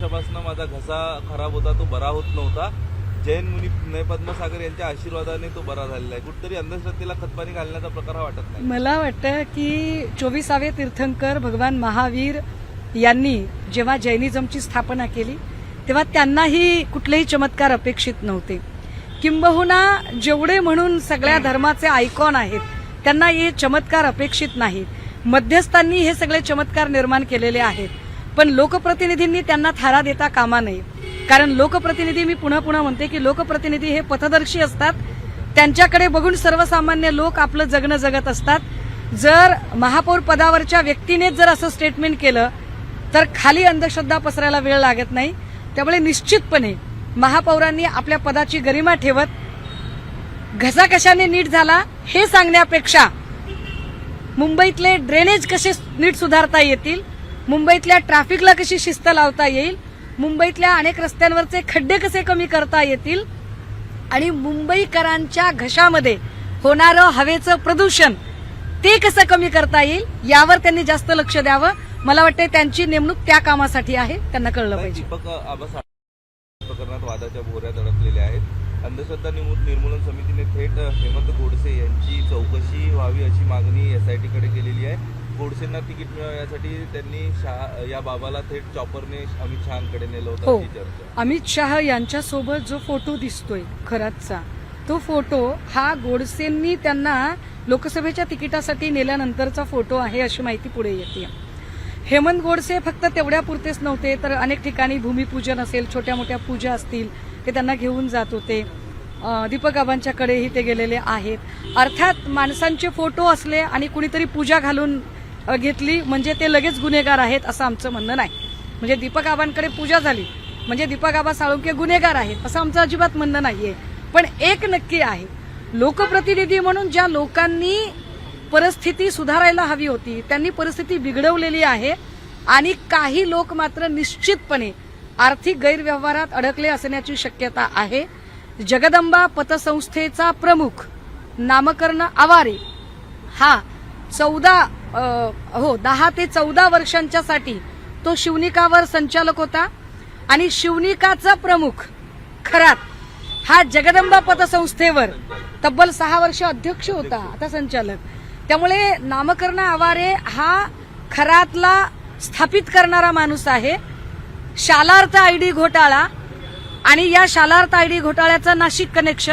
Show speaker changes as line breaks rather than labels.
वर्षापासून माझा घसा खराब होता, तो बरा होत नव्हता. जैन मुनी पद्मसागर यांच्या आशीर्वादाने तो बरा झालेला आहे. कुठेतरी अंधश्रद्धेला खतपाणी घालण्याचा प्रकार हा वाटत नाही.
मला वाटतं की 24वे तीर्थंकर भगवान महावीर यांनी जेव्हा जैनिझमची स्थापना केली तेव्हा त्यांनाही कुठलेही चमत्कार अपेक्षित नव्हते. किंबहुना जेवढे म्हणून सगळ्या धर्माचे आयकॉन आहेत त्यांना हे चमत्कार अपेक्षित नाहीत. मध्यस्थांनी हे सगळे चमत्कार निर्माण केलेले आहेत, पण लोकप्रतिनिधींनी त्यांना थारा देता कामा नये. कारण लोकप्रतिनिधी, मी पुन्हा पुन्हा म्हणते की लोकप्रतिनिधी हे पथदर्शी असतात. त्यांच्याकडे बघून सर्वसामान्य लोक आपलं जगणं जगत असतात. जर महापौर पदावरच्या व्यक्तीनेच जर असं स्टेटमेंट केलं तर खाली अंधश्रद्धा पसरायला वेळ लागत नाही. त्यामुळे निश्चितपणे महापौरांनी आपल्या पदाची गरिमा ठेवत घसा कशाने नीट झाला हे सांगण्यापेक्षा मुंबईतले ड्रेनेज कसे नीट सुधारता येतील, मुंबईतल्या ट्रॅफिकला कशी शिस्त लावता येईल, मुंबईतल्या अनेक रस्त्यांवरचे खड्डे कसे कमी करता येतील आणि मुंबईकरांच्या घशामध्ये होणारं हवेचं प्रदूषण ते कसं कमी करता येईल यावर त्यांनी जास्त लक्ष द्यावं. मला वाटतं त्यांची नेमणूक त्या कामासाठी आहे, त्यांना कळलं पाहिजे.
दीपक आबा प्रकरणात वादाच्या भोवऱ्यात अडकलेल्या आहेत. अंधश्रद्धा निर्मूलन समितीने थेट हेमंत गोडसे यांची चौकशी व्हावी अशी मागणी एसआयटीकडे केलेली आहे. गोडसेंना तिकीट मिळावं यासाठी त्यांनी या बाबाला थेट चॉपरने अमित शहांकडे नेलं होतं.
हो, अमित शहा यांच्यासोबत जो फोटो दिसतोय खरातचा, तो फोटो हा गोडसेंनी त्यांना लोकसभेच्या तिकिटासाठी नेल्यानंतरचा फोटो आहे अशी माहिती पुढे येते. हेमंत गोडसे फक्त तेवढ्यापुरतेच नव्हते तर अनेक ठिकाणी भूमिपूजन असेल, छोट्या मोठ्या पूजा असतील ते त्यांना घेऊन जात होते. दीपक आबांच्याकडेही ते गेलेले आहेत. अर्थात माणसांचे फोटो असले आणि कुणीतरी पूजा घालून घेतली म्हणजे ते लगेच गुन्हेगार आहेत असं आमचं म्हणणं नाही. म्हणजे दीपक आबांकडे पूजा झाली म्हणजे दीपक आबा साळुंखे गुन्हेगार आहेत असं आमचं अजिबात म्हणणं नाहीये. पण एक नक्की आहे, लोकप्रतिनिधी म्हणून ज्या लोकांनी परिस्थिती सुधारायला हवी होती त्यांनी परिस्थिती बिघडवलेली आहे आणि काही लोक मात्र निश्चितपणे आर्थिक गैरव्यवहारात अडकले असण्याची शक्यता आहे. जगदंबा पतसंस्थेचा प्रमुख नामकर्ण आवारे हा 10 ते 14 वर्षांच्यासाठी तो शिवनिकावर संचालक होता आणि शिवनिकाचा प्रमुख खरात हा जगदंबा पतसंस्थेवर तब्बल 6 वर्ष अध्यक्ष होता, आता संचालक. त्यामुळे नामकर्ण आवारे हा खरातला स्थापित करणारा माणूस आहे. शालार्थ आयडी घोटाळा आणि या शालार्थ आयडी घोटाळ्याचं नाशिक कनेक्शन